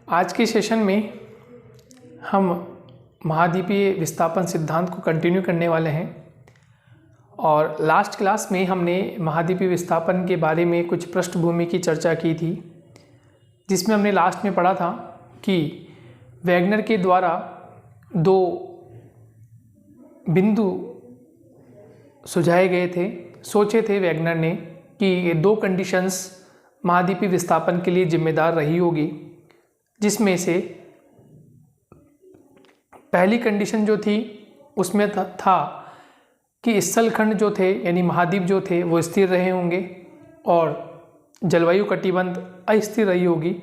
आज के सेशन में हम महाद्वीपीय विस्थापन सिद्धांत को कंटिन्यू करने वाले हैं और लास्ट क्लास में हमने महाद्वीपीय विस्थापन के बारे में कुछ पृष्ठभूमि की चर्चा की थी, जिसमें हमने लास्ट में पढ़ा था कि वैगनर के द्वारा दो बिंदु सुझाए गए थे। सोचे थे वैगनर ने कि ये दो कंडीशंस महाद्वीपीय विस्थापन के लिए जिम्मेदार रही होगी, जिसमें से पहली कंडीशन जो थी उसमें था कि स्थलखंड जो थे यानी महाद्वीप जो थे वो स्थिर रहे होंगे और जलवायु कटिबंध अस्थिर रही होगी।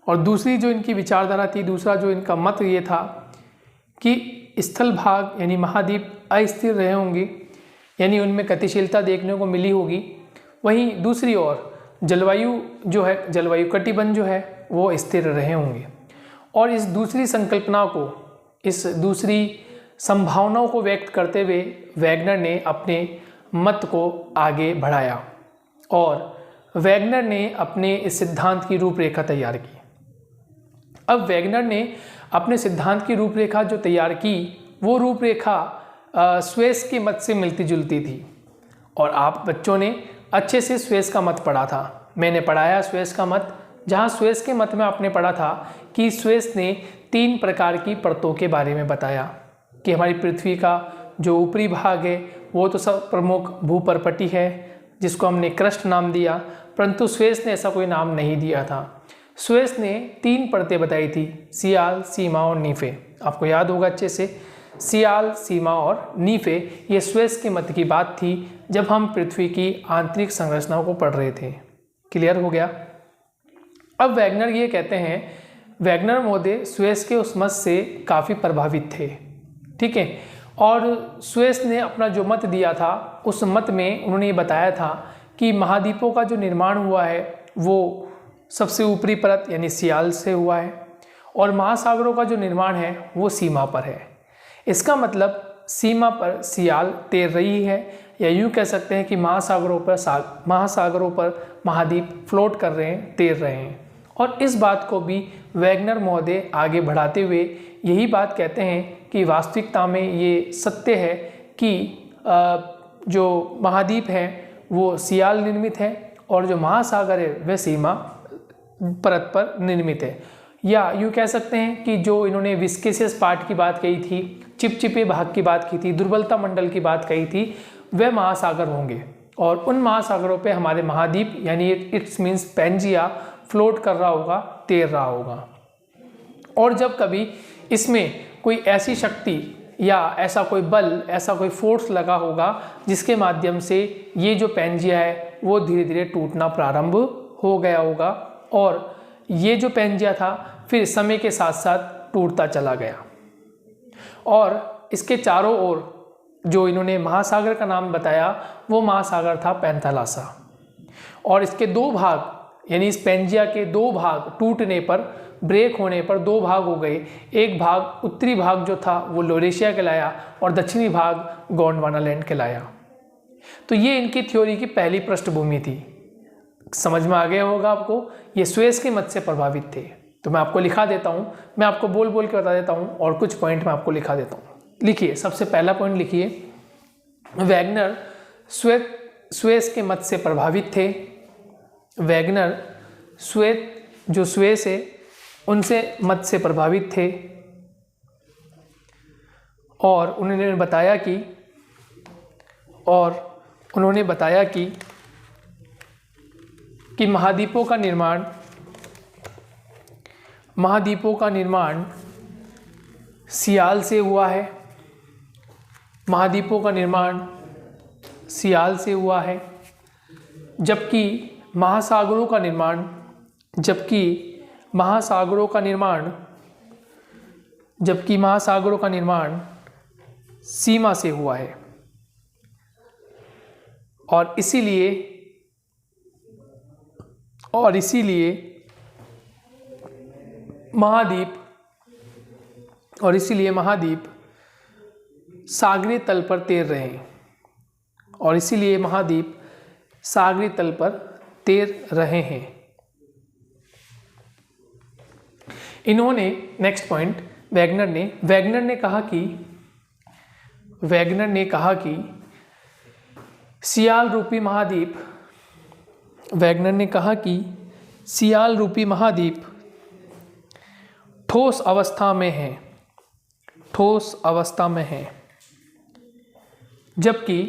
और दूसरी जो इनकी विचारधारा थी, दूसरा जो इनका मत ये था कि स्थल भाग यानी महाद्वीप अस्थिर रहे होंगे, यानी उनमें गतिशीलता देखने को मिली होगी। वहीं दूसरी ओर जलवायु जो है, जलवायु कटिबंध जो है वो स्थिर रहे होंगे। और इस दूसरी संकल्पना को, इस दूसरी संभावनाओं को व्यक्त करते हुए वैगनर ने अपने मत को आगे बढ़ाया और वैगनर ने अपने इस सिद्धांत की रूपरेखा तैयार की। अब वैगनर ने अपने सिद्धांत की रूपरेखा जो तैयार की, वो रूपरेखा स्वेस के मत से मिलती जुलती थी। और आप बच्चों ने अच्छे से स्वेस का मत पढ़ा था, मैंने पढ़ाया स्वेस का मत, जहाँ स्वेस के मत में आपने पढ़ा था कि स्वेस ने 3 प्रकार की परतों के बारे में बताया कि हमारी पृथ्वी का जो ऊपरी भाग है वो तो सब प्रमुख भूपर्पटी है, जिसको हमने क्रस्ट नाम दिया, परंतु स्वेस ने ऐसा कोई नाम नहीं दिया था। स्वेस ने 3 परतें बताई थी, सियाल, सीमा और नीफे। आपको याद होगा अच्छे से, सियाल, सीमा और नीफे, ये स्वेस के मत की बात थी जब हम पृथ्वी की आंतरिक संरचनाओं को पढ़ रहे थे। क्लियर हो गया? अब वैगनर ये कहते हैं, वैगनर महोदय स्वेस के उस मत से काफ़ी प्रभावित थे, ठीक है। और स्वेस ने अपना जो मत दिया था, उस मत में उन्होंने ये बताया था कि महाद्वीपों का जो निर्माण हुआ है वो सबसे ऊपरी परत यानी सियाल से हुआ है और महासागरों का जो निर्माण है वो सीमा पर है। इसका मतलब सीमा पर सियाल तैर रही है, या यूँ कह सकते हैं कि महासागरों पर महाद्वीप फ्लोट कर रहे हैं, तैर रहे हैं। और इस बात को भी वैगनर महोदय आगे बढ़ाते हुए यही बात कहते हैं कि वास्तविकता में ये सत्य है कि जो महाद्वीप है वो सियाल निर्मित है और जो महासागर है वह सीमा परत पर निर्मित है। या यूँ कह सकते हैं कि जो इन्होंने विस्केसियस पार्ट की बात कही थी, चिपचिपे भाग की बात की थी, दुर्बलता मंडल की बात कही थी, वह महासागर होंगे और उन महासागरों पे हमारे महाद्वीप यानी इट्स मीन्स पैंजिया फ्लोट कर रहा होगा, तैर रहा होगा। और जब कभी इसमें कोई ऐसी शक्ति या ऐसा कोई बल, ऐसा कोई फोर्स लगा होगा जिसके माध्यम से ये जो पैंजिया है वो धीरे धीरे टूटना प्रारंभ हो गया होगा और ये जो पैंजिया था फिर समय के साथ साथ टूटता चला गया। और इसके चारों ओर जो इन्होंने महासागर का नाम बताया वो महासागर था पैंथालासा। और इसके 2 भाग यानी इस पैंजिया के 2 भाग टूटने पर, ब्रेक होने पर 2 भाग हो गए। एक भाग, उत्तरी भाग जो था वो लोरेशिया कहलाया और दक्षिणी भाग गोंडवानालैंड कहलाया। तो ये इनकी थ्योरी की पहली पृष्ठभूमि थी। समझ में आ गया होगा आपको, ये स्वेस के मत से प्रभावित थे। तो मैं आपको लिखा देता हूँ, मैं आपको बोल बोल के बता देता हूँ और कुछ पॉइंट मैं आपको लिखा देता हूँ। लिखिए, सबसे पहला पॉइंट लिखिए, वैगनर स्वेस के मत से प्रभावित थे। वैगनर जो स्वेस है उनसे मत से प्रभावित थे और उन्होंने बताया कि महाद्वीपों का निर्माण सियाल से हुआ है। महाद्वीपों का निर्माण सियाल से हुआ है, जबकि महासागरों का निर्माण सीमा से हुआ है। और इसीलिए महाद्वीप सागरीय तल पर तैर रहे हैं और इसीलिए महाद्वीप सागरीय तल पर तैर रहे हैं। इन्होंने नेक्स्ट पॉइंट वैगनर ने कहा कि सियाल रूपी महाद्वीप ठोस अवस्था में है, जबकि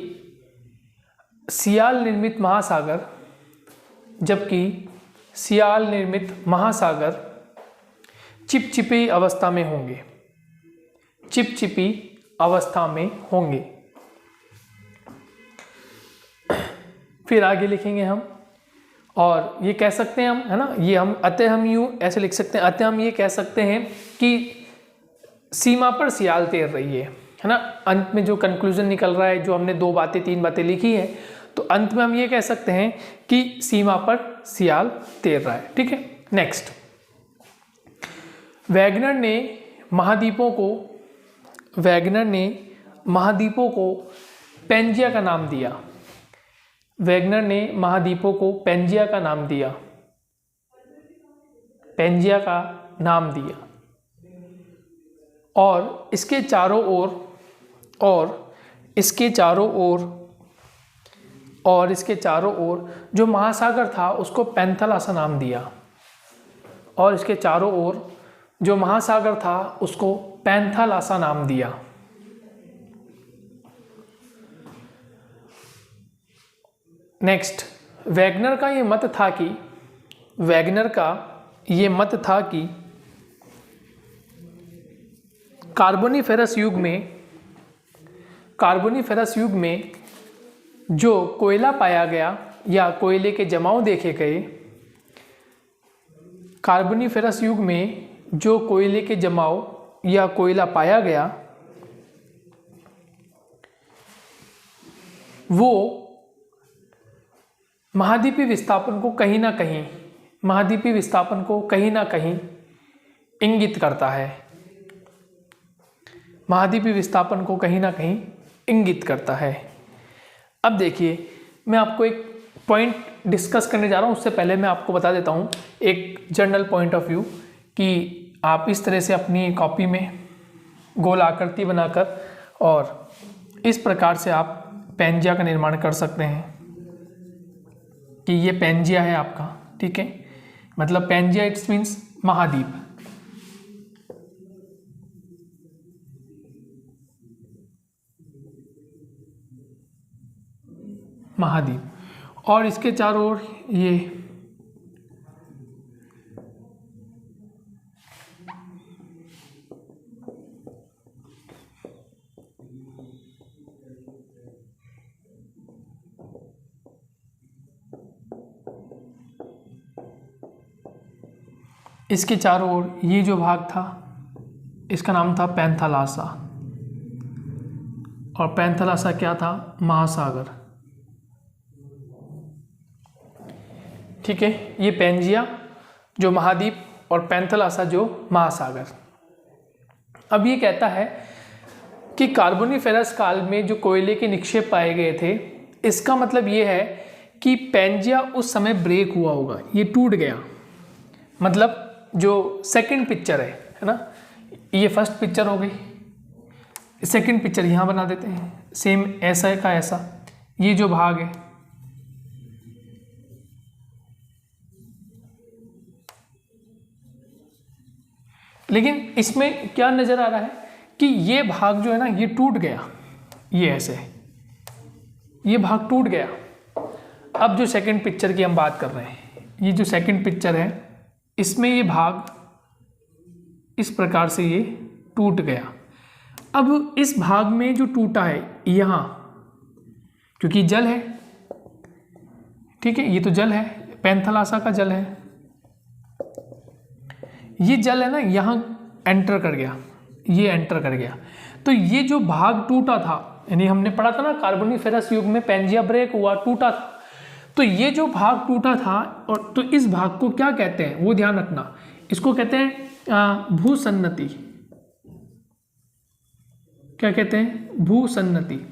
सियाल निर्मित महासागर चिपचिपी अवस्था में होंगे। फिर आगे लिखेंगे हम, और ये कह सकते हैं हम, है ना, ये हम अतः हम यूँ ऐसे लिख सकते हैं, अतः हम ये कह सकते हैं कि सीमा पर सियाल तैर रही है ना। अंत में जो कंक्लूजन निकल रहा है, जो हमने 3 बातें लिखी है, तो अंत में हम ये कह सकते हैं कि सीमा पर सियाल तैर रहा है। ठीक है, नेक्स्ट, वैगनर ने महाद्वीपों को पेंजिया का नाम दिया। और इसके चारों ओर जो महासागर था उसको पैंथालासा नाम दिया। नेक्स्ट, वैगनर का ये मत था कि कार्बोनिफेरस युग में जो कोयला पाया गया या कोयले के जमाव देखे गए, कार्बोनिफेरस युग में जो कोयले के जमाव या कोयला पाया गया, वो महाद्वीपीय विस्थापन को कहीं ना कहीं इंगित करता है। अब देखिए, मैं आपको एक पॉइंट डिस्कस करने जा रहा हूँ, उससे पहले मैं आपको बता देता हूँ एक जनरल पॉइंट ऑफ व्यू, कि आप इस तरह से अपनी कॉपी में गोल आकृति बनाकर और इस प्रकार से आप पेंजिया का निर्माण कर सकते हैं कि ये पेंजिया है आपका। ठीक है, मतलब पेंजिया इट्स मीन्स महाद्वीप। और इसके चारों ओर ये इसके चारों ओर ये जो भाग था इसका नाम था पैंथालासा, और पैंथालासा क्या था? महासागर। ठीक है, ये पेंजिया जो महाद्वीप और पैंथालासा जो महासागर। अब ये कहता है कि कार्बोनिफेरस काल में जो कोयले के निक्षेप पाए गए थे, इसका मतलब ये है कि पेंजिया उस समय ब्रेक हुआ होगा, ये टूट गया। मतलब जो सेकंड पिक्चर है ना, ये फर्स्ट पिक्चर हो गई, सेकंड पिक्चर यहाँ बना देते हैं, सेम ऐसा का ऐसा, ये जो भाग है लेकिन इसमें क्या नज़र आ रहा है कि ये भाग जो है ना ये टूट गया, ये ऐसे ये भाग टूट गया। अब जो सेकंड पिक्चर की हम बात कर रहे हैं, ये जो सेकंड पिक्चर है इसमें ये भाग इस प्रकार से ये टूट गया। अब इस भाग में जो टूटा है यहाँ, क्योंकि जल है, ठीक है, ये तो जल है, पैंथालासा का जल है, ये जल है ना यहाँ एंटर कर गया, ये एंटर कर गया। तो ये जो भाग टूटा था, यानी हमने पढ़ा था ना कार्बोनिफेरस युग में पेंजिया ब्रेक हुआ, टूटा था, तो ये जो भाग टूटा था, और तो इस भाग को क्या कहते हैं वो ध्यान रखना, इसको कहते हैं भूसन्नति। क्या कहते हैं? भूसन्नति।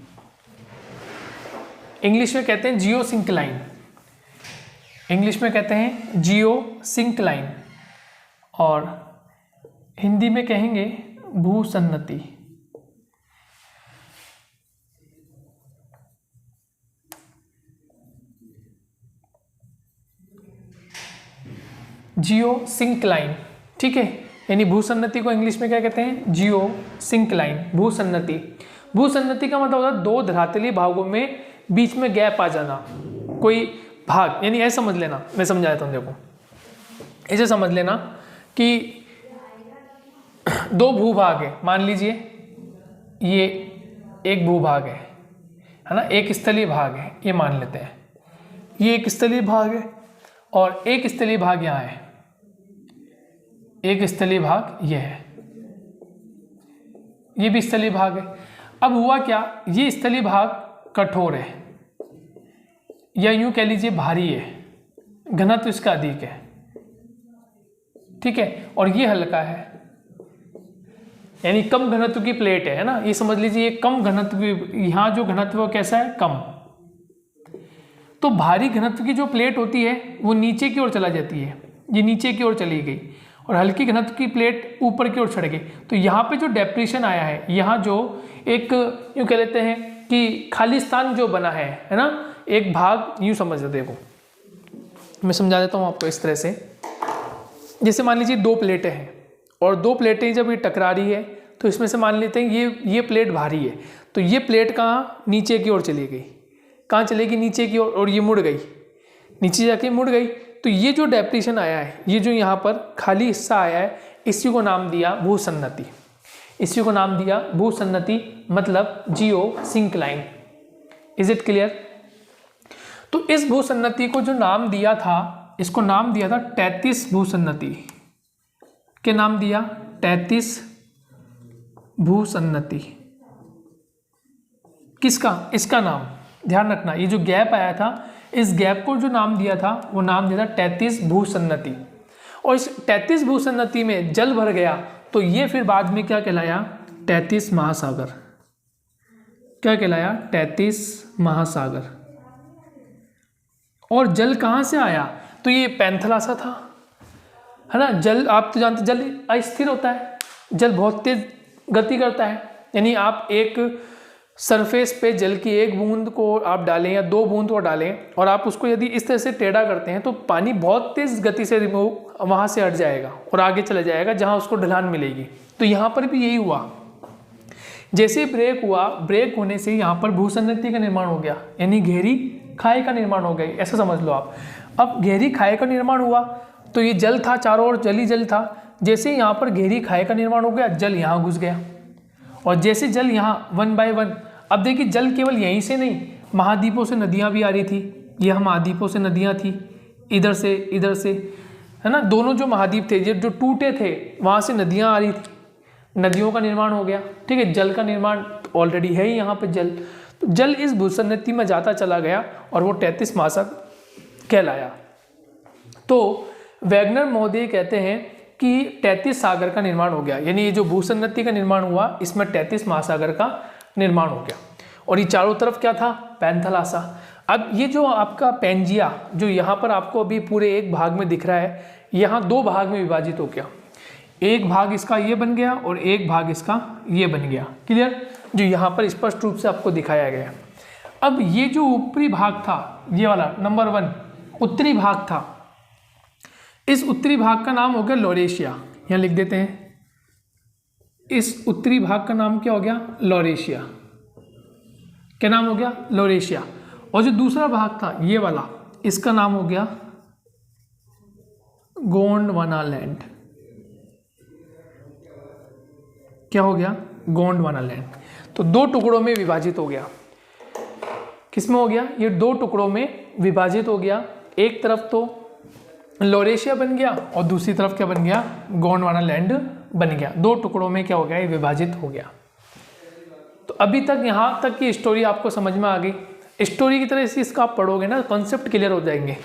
इंग्लिश में कहते हैं जियोसिंक्लाइन, इंग्लिश में कहते हैं जियोसिंक्लाइन, और हिंदी में कहेंगे भूसन्नति। जियो सिंक्लाइन, ठीक है, यानी भूसन्नति को इंग्लिश में क्या कहते हैं, जियो सिंक्लाइन, भूसन्नति। भूसन्नति का मतलब होता है दो धरातलीय भागों में बीच में गैप आ जाना, कोई भाग, यानी ऐसे समझ लेना, मैं समझा देता हूँ, देखो ऐसे समझ लेना कि दो भूभाग है, मान लीजिए ये एक भूभाग है ना, एक स्थलीय भाग है, ये मान लेते हैं, ये एक स्थलीय भाग है और एक स्थलीय भाग यहाँ है, एक स्थलीय भाग ये है, ये भी स्थलीय भाग है। अब हुआ क्या, ये स्थलीय भाग कठोर है या यूं कह लीजिए भारी है, घनत्व इसका अधिक है, ठीक है, और ये हल्का है, यानी कम घनत्व की प्लेट है ना, ये समझ लीजिए ये कम घनत्व की, यहाँ जो घनत्व कैसा है, कम। तो भारी घनत्व की जो प्लेट होती है वो नीचे की ओर चला जाती है, ये नीचे की ओर चली गई, और हल्की घनत्व की प्लेट ऊपर की ओर चढ़ गई। तो यहाँ पे जो डेप्रेशन आया है, यहाँ जो एक यूँ कह लेते हैं कि खालिस्तान जो बना है ना, एक भाग यूँ समझ लो, देखो मैं समझा देता हूँ आपको इस तरह से। जैसे मान लीजिए दो प्लेटें हैं और दो प्लेटें जब ये टकरा रही है तो इसमें से मान लेते हैं ये प्लेट भारी है, तो ये प्लेट कहाँ, नीचे की ओर चली गई, कहाँ चलेगी, नीचे की ओर, और ये मुड़ गई, नीचे जाके मुड़ गई। तो ये जो डेप्रेशन आया है, ये जो यहाँ पर खाली हिस्सा आया है, इसी को नाम दिया भूसन्नति, इसी को नाम दिया भूसन्नति, मतलब जियो सिंक्लाइन। Is it clear? तो इस भूसन्नति को जो नाम दिया था, इसको नाम दिया था 33 भूसन्नति, के नाम दिया 33 भूसन्नति। किसका? इसका नाम ध्यान रखना, ये जो गैप आया था, इस गैप को जो नाम दिया था वो नाम दिया था 33 भूसन्नति। और इस 33 भूसन्नति में जल भर गया तो ये फिर बाद में क्या कहलाया, 33 महासागर। क्या कहलाया? 33 महासागर। और जल कहाँ से आया? तो ये पैंथलासा था, है ना। जल आप तो जानते, जल अस्थिर होता है, जल बहुत तेज गति करता है, यानी आप एक सरफेस पे जल की एक बूंद को आप डालें या दो बूंद को डालें और आप उसको यदि इस तरह से टेढ़ा करते हैं तो पानी बहुत तेज गति से रिमूव वहाँ से हट जाएगा और आगे चला जाएगा जहाँ उसको ढलान मिलेगी। तो यहाँ पर भी यही हुआ, जैसे ब्रेक हुआ, ब्रेक होने से यहाँ पर भूसन्नति का निर्माण हो गया, यानी गहरी खाई का निर्माण हो गई, ऐसा समझ लो आप। अब गहरी खाई का निर्माण हुआ तो ये जल था, चारों ओर जल ही जल था, जैसे यहाँ पर गहरी खाई का निर्माण हो गया, जल यहाँ घुस गया, और जैसे जल यहाँ 1 बाय 1, अब देखिए जल केवल यहीं से नहीं, महाद्वीपों से नदियाँ भी आ रही थी, यह महाद्वीपों से नदियाँ थी, इधर से, है ना। दोनों जो महाद्वीप थे जो टूटे थे वहाँ से नदियाँ आ रही थी, नदियों का निर्माण हो गया, ठीक है। जल का निर्माण ऑलरेडी है ही यहाँ पे जल, तो जल इस भूसन्नति में जाता चला गया और वो 33 महासागर कहलाया। तो वैगनर महोदय कहते हैं कि 33 सागर का निर्माण हो गया, यानी ये जो भूसन्नति का निर्माण हुआ इसमें 33 महासागर का निर्माण हो गया। और ये चारों तरफ क्या था? पैंथलासा। अब ये जो आपका पेंजिया जो यहाँ पर आपको अभी पूरे एक भाग में दिख रहा है, यहाँ दो भाग में विभाजित हो गया, एक भाग इसका ये बन गया और एक भाग इसका ये बन गया। क्लियर? जो यहाँ पर स्पष्ट रूप से आपको दिखाया गया। अब ये जो ऊपरी भाग था, ये वाला नंबर 1 उत्तरी भाग था, इस उत्तरी भाग का नाम हो गया लॉरेशिया, यहाँ लिख देते हैं। इस उत्तरी भाग का नाम क्या हो गया? लॉरेशिया। क्या नाम हो गया? लॉरेशिया। और जो दूसरा भाग था ये वाला, इसका नाम हो गया गोंडवाना लैंड। क्या हो गया? गोंडवाना लैंड। तो दो टुकड़ों में विभाजित हो गया। किसमें हो गया? ये दो टुकड़ों में विभाजित हो गया। एक तरफ तो लॉरेशिया बन गया और दूसरी तरफ क्या बन गया? गोंडवाना लैंड बन गया। दो टुकड़ों में क्या हो गया? ये विभाजित हो गया। तो अभी तक यहाँ तक की स्टोरी आपको समझ में आ गई। स्टोरी की तरह से इसका आप पढ़ोगे ना, कॉन्सेप्ट क्लियर हो जाएंगे,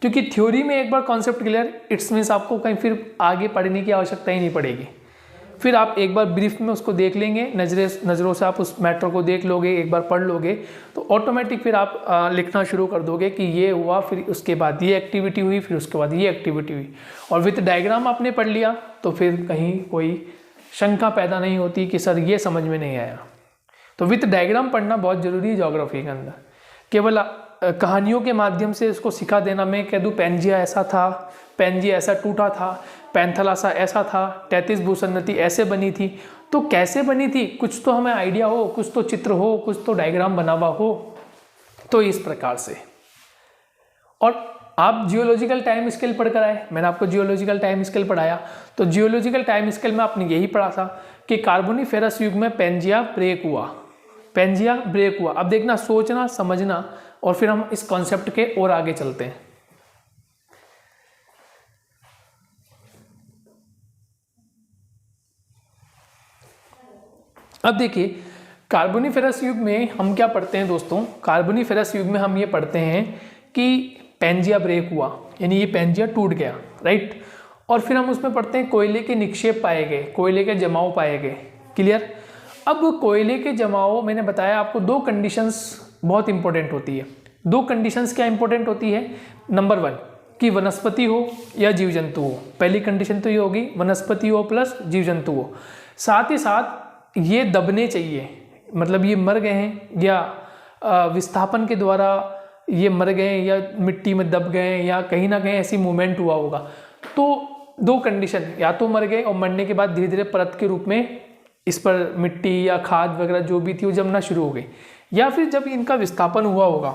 क्योंकि थ्योरी में एक बार कॉन्सेप्ट क्लियर, इट्स मीन्स आपको कहीं फिर आगे पढ़ने की आवश्यकता ही नहीं पड़ेगी। फिर आप एक बार ब्रीफ में उसको देख लेंगे, नज़रों से आप उस मैटर को देख लोगे, एक बार पढ़ लोगे, तो ऑटोमेटिक फिर आप लिखना शुरू कर दोगे कि ये हुआ, फिर उसके बाद ये एक्टिविटी हुई, फिर उसके बाद ये एक्टिविटी हुई। और विथ डायग्राम आपने पढ़ लिया तो फिर कहीं कोई शंका पैदा नहीं होती कि सर ये समझ में नहीं आया। तो विथ डायग्राम पढ़ना बहुत ज़रूरी है ज्योग्राफी के अंदर। केवल कहानियों के माध्यम से इसको सिखा देना, मैं कह दूँ पैंजिया ऐसा था, पैंजिया ऐसा टूटा था, पैंथलासा ऐसा था, तैतीस भूसन्नति ऐसे बनी थी, तो कैसे बनी थी कुछ तो हमें आइडिया हो, कुछ तो चित्र हो, कुछ तो डायग्राम बना हुआ हो, तो इस प्रकार से। और आप जियोलॉजिकल टाइम स्केल पढ़ कर आए, मैंने आपको जियोलॉजिकल टाइम स्केल पढ़ाया, तो जियोलॉजिकल टाइम स्केल में आपने यही पढ़ा था कि कार्बोनिफेरस युग में पैंजिया ब्रेक हुआ, पैंजिया ब्रेक हुआ। अब देखना, सोचना, समझना, और फिर हम इस कॉन्सेप्ट के और आगे चलते हैं। अब देखिए, कार्बोनिफेरस युग में हम क्या पढ़ते हैं दोस्तों, कार्बोनिफेरस युग में हम ये पढ़ते हैं कि पैंजिया ब्रेक हुआ, यानी ये पैंजिया टूट गया, राइट। और फिर हम उसमें पढ़ते हैं कोयले के निक्षेप पाए गए, कोयले के जमाव पाए गए, क्लियर। अब कोयले के जमाव, मैंने बताया आपको दो कंडीशंस बहुत इंपॉर्टेंट होती है। दो कंडीशंस क्या इंपॉर्टेंट होती है, नंबर 1 कि वनस्पति हो या जीव जंतु हो। पहली कंडीशन तो ये होगी वनस्पति हो प्लस जीव जंतु हो। साथ ही साथ ये दबने चाहिए, मतलब ये मर गए हैं या विस्थापन के द्वारा ये मर गए या मिट्टी में दब गए या कहीं ना कहीं ऐसी मूवमेंट हुआ होगा। तो दो कंडीशन, या तो मर गए और मरने के बाद धीरे धीरे परत के रूप में इस पर मिट्टी या खाद वगैरह जो भी थी वो जमना शुरू हो गई, या फिर जब इनका विस्थापन हुआ होगा,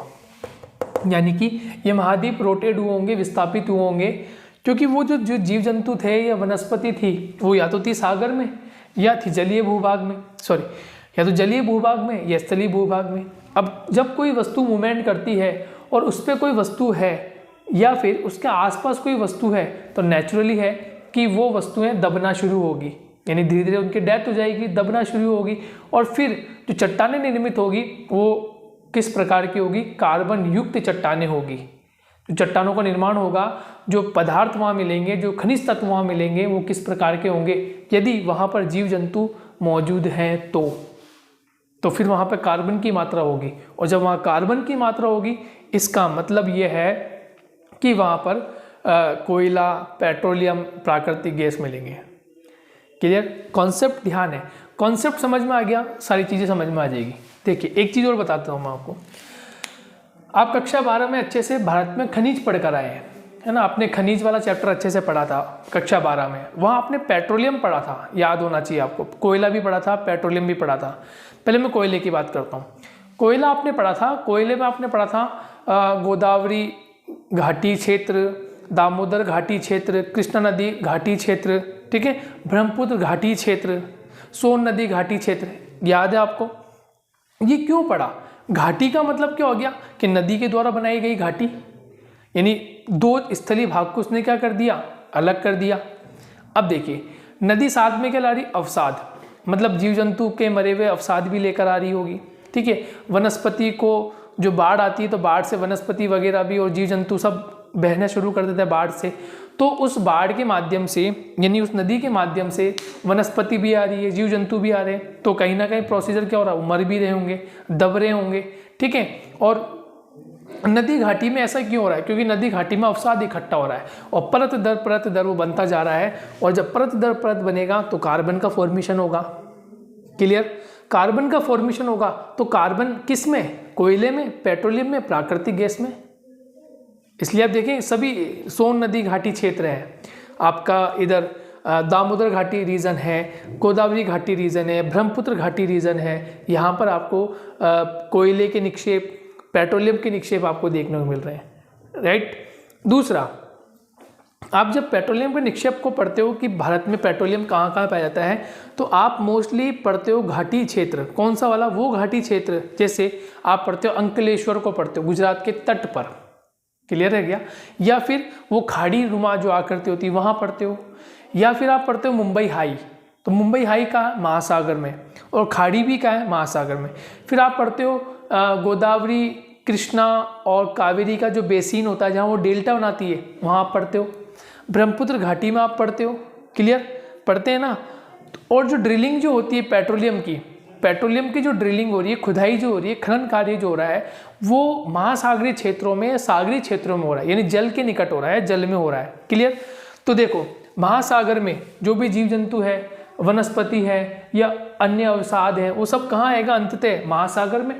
यानी कि ये महाद्वीप रोटेट हुए होंगे, विस्थापित हुए होंगे, क्योंकि वो जो जीव जंतु थे या वनस्पति थी वो या तो थी सागर में या थी जलीय भूभाग में, सॉरी, या तो जलीय भूभाग में या स्थलीय भूभाग में। अब जब कोई वस्तु मूवमेंट करती है और उस पर कोई वस्तु है या फिर उसके आसपास कोई वस्तु है, तो नेचुरली है कि वो वस्तुएं दबना शुरू होगी, यानी धीरे धीरे उनकी डेथ हो जाएगी, दबना शुरू होगी। और फिर जो चट्टानें निर्मित होगी वो किस प्रकार की होगी, कार्बन युक्त चट्टानें होगी। जो चट्टानों का निर्माण होगा, जो पदार्थ वहाँ मिलेंगे, जो खनिज तत्व वहाँ मिलेंगे, वो किस प्रकार के होंगे, यदि वहाँ पर जीव जंतु मौजूद हैं तो फिर वहाँ पर कार्बन की मात्रा होगी। और जब वहाँ कार्बन की मात्रा होगी, इसका मतलब ये है कि वहाँ पर कोयला, पेट्रोलियम, प्राकृतिक गैस मिलेंगे। क्लियर, कॉन्सेप्ट ध्यान है, कॉन्सेप्ट समझ में आ गया, सारी चीज़ें समझ में आ जाएगी। देखिए एक चीज़ और बताता हूँ मैं आपको, आप कक्षा 12 में अच्छे से भारत में खनिज पढ़कर आए हैं, है ना, आपने खनिज वाला चैप्टर अच्छे से पढ़ा था कक्षा 12 में। वहाँ आपने पेट्रोलियम पढ़ा था, याद होना चाहिए आपको, कोयला भी पढ़ा था, पेट्रोलियम भी पढ़ा था। पहले मैं कोयले की बात करता हूँ। कोयला आपने पढ़ा था, कोयले में आपने पढ़ा था गोदावरी घाटी क्षेत्र, दामोदर घाटी क्षेत्र, कृष्णा नदी घाटी क्षेत्र, ठीक है, ब्रह्मपुत्र घाटी क्षेत्र, सोन नदी घाटी क्षेत्र, याद है आपको। ये क्यों पढ़ा, घाटी का मतलब क्या हो गया कि नदी के द्वारा बनाई गई घाटी, यानी दो स्थलीय भाग को उसने क्या कर दिया, अलग कर दिया। अब देखिए नदी साथ में क्या ला रही, अवसाद, मतलब जीव जंतु के मरे हुए अवसाद भी लेकर आ रही होगी, ठीक है। वनस्पति को जो बाढ़ आती है तो बाढ़ से वनस्पति वगैरह भी और जीव जंतु सब बहना शुरू कर देते हैं बाढ़ से, तो उस बाढ़ के माध्यम से, यानी उस नदी के माध्यम से वनस्पति भी आ रही है, जीव जंतु भी आ रहे हैं, तो कहीं ना कहीं प्रोसीजर क्या हो रहा है, मर भी रहे होंगे, दब रहे होंगे, ठीक है। और नदी घाटी में ऐसा क्यों हो रहा है, क्योंकि नदी घाटी में अवसाद इकट्ठा हो रहा है और परत दर वो बनता जा रहा है, और जब परत दर परत बनेगा तो कार्बन का फॉर्मेशन होगा। क्लियर, कार्बन का फॉर्मेशन होगा तो कार्बन किस में, कोयले में, पेट्रोलियम में, प्राकृतिक गैस में। इसलिए आप देखें सभी सोन नदी घाटी क्षेत्र है आपका, इधर दामोदर घाटी रीजन है, गोदावरी घाटी रीजन है, ब्रह्मपुत्र घाटी रीजन है, यहाँ पर आपको कोयले के निक्षेप, पेट्रोलियम के निक्षेप आपको देखने को मिल रहे हैं, राइट। दूसरा, आप जब पेट्रोलियम के निक्षेप को पढ़ते हो कि भारत में पेट्रोलियम कहाँ कहाँ पाया जाता है, तो आप मोस्टली पढ़ते हो घाटी क्षेत्र। कौन सा वाला, वो घाटी क्षेत्र, जैसे आप पढ़ते हो अंकलेश्वर को पढ़ते हो गुजरात के तट पर, क्लियर है क्या, या फिर वो खाड़ी नुमा जो आकृति होती है वहाँ पढ़ते हो, या फिर आप पढ़ते हो मुंबई हाई, तो मुंबई हाई कहाँ है, महासागर में, और खाड़ी भी कहाँ है, महासागर में। फिर आप पढ़ते हो गोदावरी, कृष्णा और कावेरी का जो बेसिन होता है जहाँ वो डेल्टा बनाती है, वहाँ आप पढ़ते हो। ब्रह्मपुत्र घाटी में आप पढ़ते हो, क्लियर, पढ़ते हैं ना। और जो ड्रिलिंग जो होती है पेट्रोलियम की जो ड्रिलिंग हो रही है, खुदाई जो हो रही है, खनन कार्य जो हो रहा है, वो महासागरीय क्षेत्रों में, सागरीय क्षेत्रों में हो रहा है, यानी जल के निकट हो रहा है, जल में हो रहा है। क्लियर? तो देखो महासागर में जो भी जीव जंतु है, वनस्पति है या अन्य अवसाद है, वो सब कहाँ आएगा? अंततः महासागर में।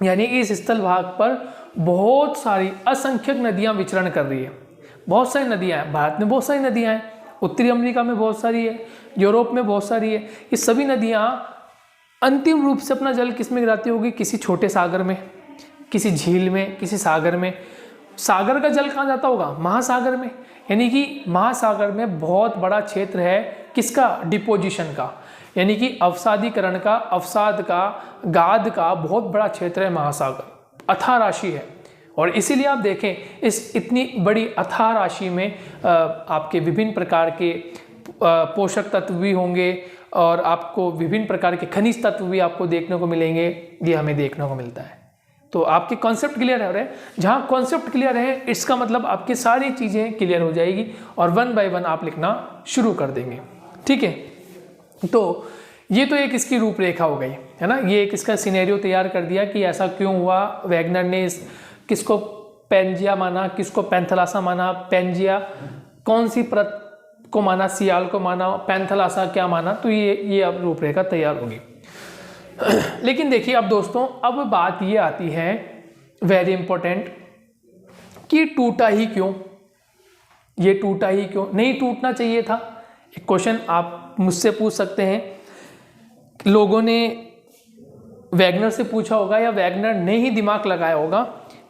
यानी इस स्थल भाग पर बहुत सारी असंख्यक नदियाँ विचरण कर रही है। बहुत सारी नदियाँ हैं, भारत में बहुत सारी नदियाँ हैं, उत्तरी अमेरिका में बहुत सारी है, यूरोप में बहुत सारी है। ये सभी नदियाँ अंतिम रूप से अपना जल किस में गिराती होगी? किसी छोटे सागर में, किसी झील में, किसी सागर में। सागर का जल कहाँ जाता होगा? महासागर में। यानी कि महासागर में बहुत बड़ा क्षेत्र है किसका? डिपोजिशन का, यानी कि अवसादीकरण का, अवसाद का, गाद का बहुत बड़ा क्षेत्र है महासागर, अथाह राशि है। और इसीलिए आप देखें इस इतनी बड़ी अथाह राशि में आपके विभिन्न प्रकार के पोषक तत्व भी होंगे और आपको विभिन्न प्रकार के खनिज तत्व भी आपको देखने को मिलेंगे, ये हमें देखने को मिलता है। तो आपके कॉन्सेप्ट क्लियर हो रहे हैं। जहाँ कॉन्सेप्ट क्लियर है इसका मतलब आपकी सारी चीज़ें क्लियर हो जाएगी और 1 बाय 1 आप लिखना शुरू कर देंगे। ठीक है, तो ये तो एक इसकी रूपरेखा हो गई है ना, ये एक इसका सिनेरियो तैयार कर दिया कि ऐसा क्यों हुआ, वैगनर ने किसको पेंजिया माना, किसको पैंथलासा माना, पेंजिया कौन सी परत को माना, सियाल को माना, पैंथलासा क्या माना, तो ये अब रूपरेखा तैयार होगी। लेकिन देखिए अब दोस्तों, अब बात ये आती है वेरी इंपॉर्टेंट कि टूटा ही क्यों, ये टूटा ही क्यों, नहीं टूटना चाहिए था। एक क्वेश्चन आप मुझसे पूछ सकते हैं, लोगों ने वैगनर से पूछा होगा या वैगनर ने ही दिमाग लगाया होगा।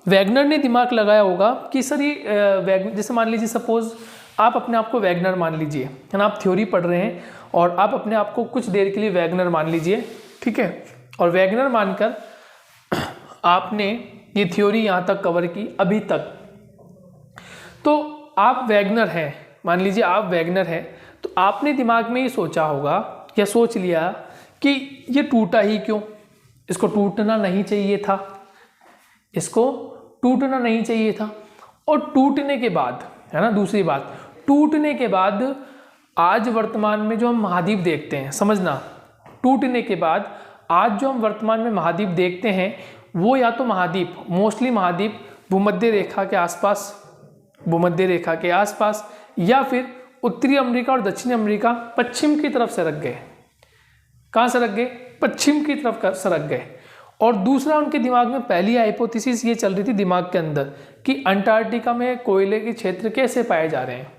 वैगनर ने दिमाग लगाया होगा कि सर ये जैसे मान लीजिए सपोज आप अपने आप को वैगनर मान लीजिए, है ना, आप थ्योरी पढ़ रहे हैं और आप अपने आप को कुछ देर के लिए वैगनर मान लीजिए, ठीक है, और वैगनर मानकर आपने ये थ्योरी यहाँ तक कवर की अभी तक, तो आप वैगनर हैं, मान लीजिए आप वैगनर हैं, तो आपने दिमाग में ये सोचा होगा या सोच लिया कि ये टूटा ही क्यों, इसको टूटना नहीं चाहिए था, इसको टूटना नहीं चाहिए था। और टूटने के बाद, है ना, दूसरी बात, टूटने के बाद आज वर्तमान में जो हम महाद्वीप देखते हैं, समझना, टूटने के बाद आज जो हम वर्तमान में महाद्वीप देखते हैं वो या तो महाद्वीप, मोस्टली महाद्वीप भूमध्य रेखा के आसपास, भूमध्य रेखा के आसपास, या फिर उत्तरी अमेरिका और दक्षिणी अमेरिका पश्चिम की तरफ सरक गए। कहाँ सरक गए? पश्चिम की तरफ सरक गए। और दूसरा उनके दिमाग में पहली हाइपोथेसिस ये चल रही थी दिमाग के अंदर कि अंटार्कटिका में कोयले के क्षेत्र कैसे पाए जा रहे हैं।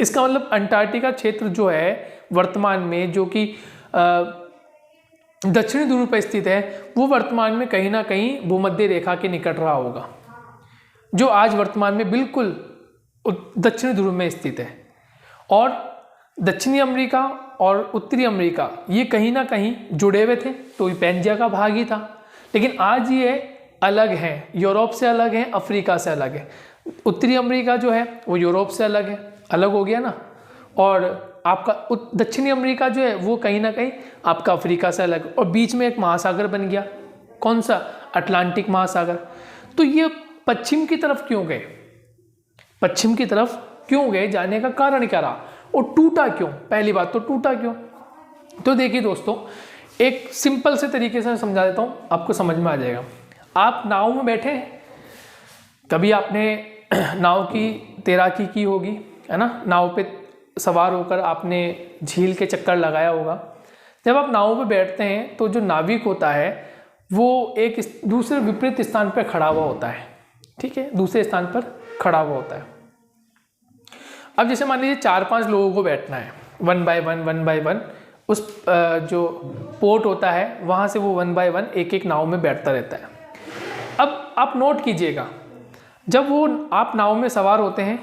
इसका मतलब अंटार्कटिका क्षेत्र जो है वर्तमान में, जो कि दक्षिणी ध्रुव पर स्थित है, वो वर्तमान में कहीं ना कहीं भूमध्य रेखा के निकट रहा होगा, जो आज वर्तमान में बिल्कुल दक्षिणी ध्रुव में स्थित है। और दक्षिणी अमेरिका और उत्तरी अमेरिका ये कहीं ना कहीं जुड़े हुए थे, तो ये पेंजिया का भाग ही था। लेकिन आज ये अलग हैं, यूरोप से अलग हैं, अफ्रीका से अलग है। उत्तरी अमेरिका जो है वो यूरोप से अलग है, अलग हो गया ना। और आपका दक्षिणी अमेरिका जो है वो कहीं ना कहीं आपका अफ्रीका से अलग, और बीच में एक महासागर बन गया, कौन सा? अटलांटिक महासागर। तो ये पश्चिम की तरफ क्यों गए, पश्चिम की तरफ क्यों गए, जाने का कारण क्या रहा, और टूटा क्यों? पहली बात तो टूटा क्यों? तो देखिए दोस्तों, एक सिंपल से तरीके से समझा देता हूँ, आपको समझ में आ जाएगा। आप नाव में बैठे हैं, कभी आपने नाव की तैराकी की होगी, है ना, नाव पे सवार होकर आपने झील के चक्कर लगाया होगा। जब आप नाव पे बैठते हैं तो जो नाविक होता है वो एक दूसरे विपरीत स्थान पर खड़ा हुआ होता है, ठीक है, दूसरे स्थान पर खड़ा हुआ होता है। अब जैसे मान लीजिए 4-5 लोगों को बैठना है, 1 बाय 1 उस जो पोर्ट होता है वहाँ से वो 1 बाय 1 एक नाव में बैठता रहता है। अब आप नोट कीजिएगा, जब वो आप नाव में सवार होते हैं,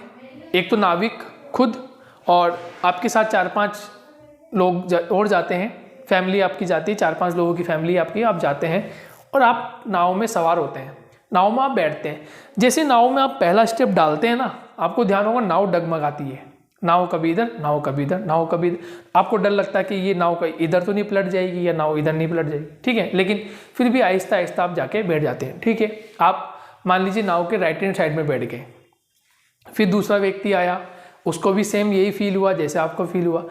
एक तो नाविक खुद और आपके साथ 4-5 लोग और जाते हैं, फैमिली आपकी जाती है, 4-5 लोगों की फैमिली आपकी, आप जाते हैं और आप नाव में सवार होते हैं, नाव में आप बैठते हैं। जैसे नाव में आप पहला स्टेप डालते हैं ना, आपको ध्यान होगा नाव डगमगाती है, नाव कभी इधर, नाव कभी इधर, नाव कभी इधर। आपको डर लगता है कि ये नाव का इधर तो नहीं पलट जाएगी या नाव इधर नहीं पलट जाएगी, ठीक है, लेकिन फिर भी आहिस्ता आहिस्ता आप जाके बैठ जाते हैं, ठीक है। आप मान लीजिए नाव के राइट हैंड साइड में बैठ गए, फिर दूसरा व्यक्ति आया, उसको भी सेम यही फील हुआ जैसे आपको फील हुआ।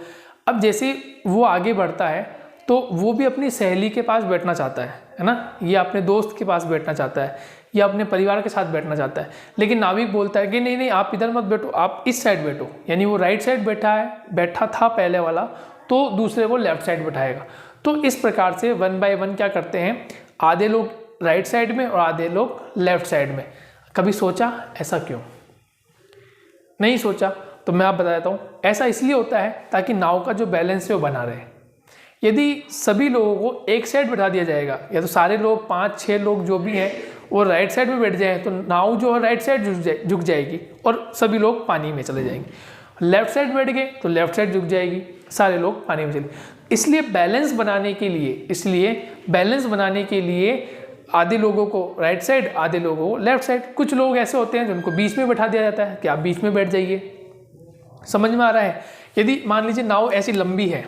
अब जैसे वो आगे बढ़ता है तो वो भी अपनी सहेली के पास बैठना चाहता है ना, या अपने दोस्त के पास बैठना चाहता है, या अपने परिवार के साथ बैठना चाहता है। लेकिन नाविक बोलता है कि नहीं नहीं, आप इधर मत बैठो, आप इस साइड बैठो। यानी वो राइट साइड बैठा था पहले वाला, तो दूसरे को लेफ्ट साइड बैठाएगा। तो इस प्रकार से 1 बाय 1 क्या करते हैं, आधे लोग राइट साइड में और आधे लोग लेफ्ट साइड में। कभी सोचा ऐसा क्यों? नहीं सोचा, तो मैं आप बता देता हूँ। ऐसा इसलिए होता है ताकि नाव का जो बैलेंस है वो बना रहे। यदि सभी लोगों को एक साइड बैठा दिया जाएगा, या तो सारे लोग 5-6 लोग जो भी हैं वो राइट साइड में बैठ जाएं, तो नाव जो है राइट साइड झुक जाएगी और सभी लोग पानी में चले जाएंगे। लेफ्ट साइड बैठ गए तो लेफ्ट साइड झुक जाएगी, सारे लोग पानी में चले। इसलिए बैलेंस बनाने के लिए आधे लोगों को राइट साइड, आधे लोगों को लेफ्ट साइड। कुछ लोग ऐसे होते हैं जिनको बीच में बैठा दिया जाता है कि आप बीच में बैठ जाइए। समझ में आ रहा है? यदि मान लीजिए नाव ऐसी लंबी है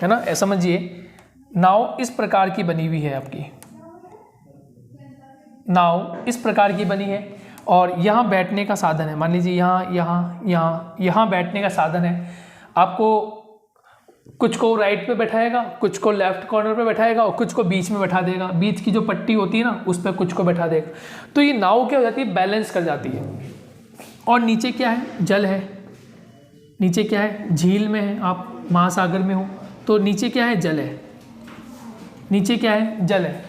ना, ऐसा समझिए नाव इस प्रकार की बनी हुई है, आपकी नाव इस प्रकार की बनी है और यहाँ बैठने का साधन है। मान लीजिए यहाँ बैठने का साधन है। आपको कुछ को राइट पे बैठाएगा, कुछ को लेफ्ट कॉर्नर पे बैठाएगा और कुछ को बीच में बैठा देगा। बीच की जो पट्टी होती है ना, उस पर कुछ को बैठा देगा। तो ये नाव क्या हो जाती है, बैलेंस कर जाती है। और नीचे क्या है, जल है। नीचे क्या है, झील में है, आप महासागर में हो तो नीचे क्या है, जल है। नीचे क्या है, जल है।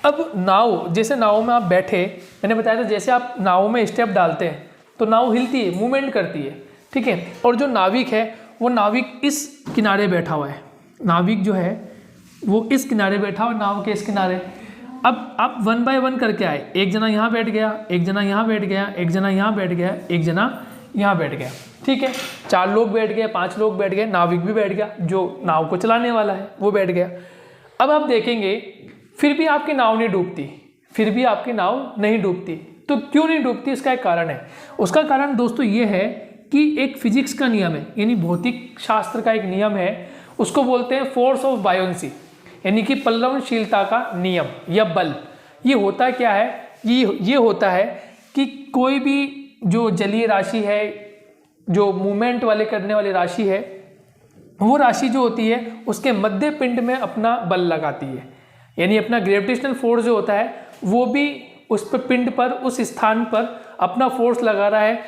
अब नाव, जैसे नाव में आप बैठे, मैंने बताया था जैसे आप नाव में स्टेप डालते हैं तो नाव हिलती है, मूवमेंट करती है, ठीक है। और जो नाविक है वो नाविक इस किनारे बैठा हुआ है। नाविक जो है वो इस किनारे बैठा हुआ, नाव के इस किनारे। अब आप 1 बाय 1 करके आए, एक जना यहाँ बैठ गया, एक जना यहाँ बैठ गया, एक जना यहाँ बैठ गया, एक जना यहाँ बैठ गया, ठीक है। 4 लोग बैठ गए, 5 लोग बैठ गए, नाविक भी बैठ गया, जो नाव को चलाने वाला है वो बैठ गया। अब आप देखेंगे फिर भी आपकी नाव नहीं डूबती, तो क्यों नहीं डूबती? इसका एक कारण है। उसका कारण दोस्तों ये है कि एक फिजिक्स का नियम है, यानी भौतिक शास्त्र का एक नियम है, उसको बोलते हैं फोर्स ऑफ बायोंसी, यानी कि पल्लवनशीलता का नियम या बल। ये होता क्या है, ये होता है कि कोई भी जो जलीय राशि है, जो मूवमेंट वाले करने वाली राशि है, वो राशि जो होती है उसके मध्य पिंड में अपना बल लगाती है। यानी अपना ग्रेविटेशनल फोर्स जो होता है वो भी उस पर पिंड पर, उस स्थान पर अपना फोर्स लगा रहा है।